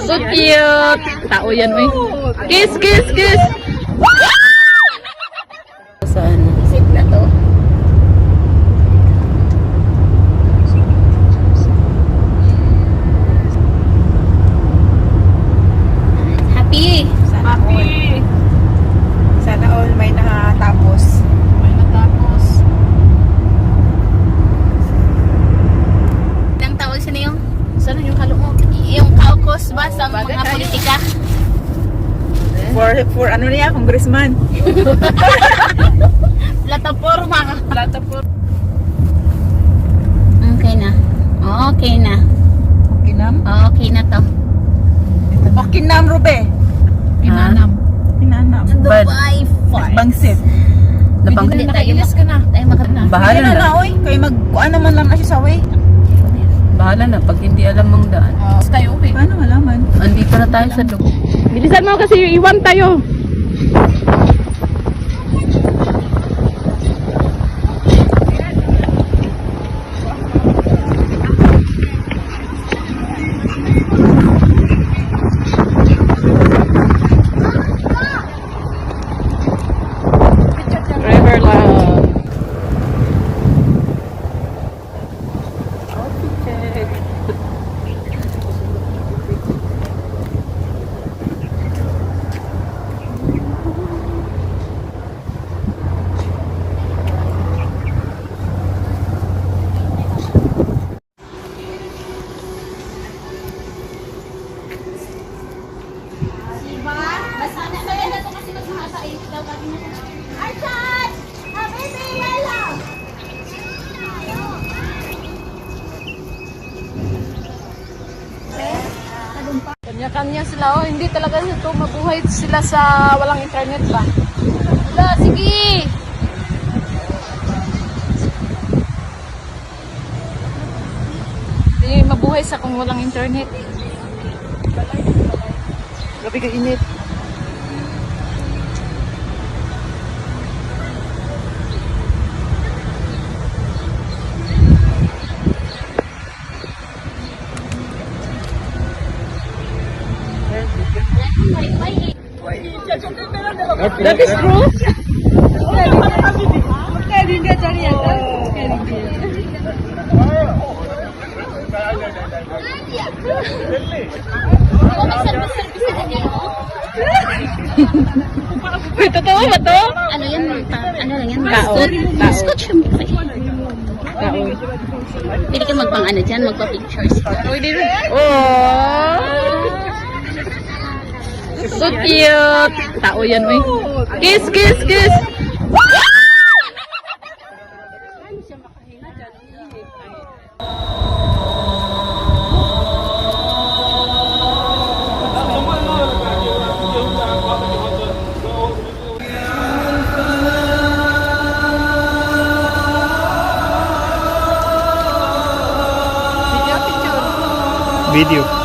So cute. Tao yan, uy. Kiss, kiss, kiss. Saan? Isip na to. Happy. Happy. Sana all may nakatapos. May natapos. Ilang tawag siya na yung? Saan yung halo mo? Yung kaukos ba sa mga politika? For ano niya, congressman. Plataforma ka. Platapor. Okay na. Okay na. Kinam? Okay na to. O kinam, Rube. Pinanam. Kinanam. Dubai Fort. Bangsit. Lapang Hindi tayo nakailis ka na. Tayo makatna. Bahala Kaya na na. oy. Kaya mag-kuan naman lang na siya sa way. Bahala na pag hindi alam mong daan. Tayo, okay. Paano malaman? Andito na tayo sa loob. Bilisan mo kasi iwan tayo. River Love. Basta na kaya na to kasi mas mahatayin daw kami na. Archan! Habibi yala! Kanya-kanya sila, oh. Hindi talaga ito mabuhay sila sa walang internet ba? Wala, sige! Hindi mabuhay sa kung walang internet. Grabe ka init. That is true? Kung may service-service na ganyan, oh. Uy, totoo ba to? Ano yan? Ano lang yan? Tao. Biscuit? Tao. Biscuit, syempre. Taon. Pwede ka magpang ano dyan, magpa-pictures. Pwede rin. Oh! So cute. Tao yan, uy. Kiss, kiss, kiss. Video.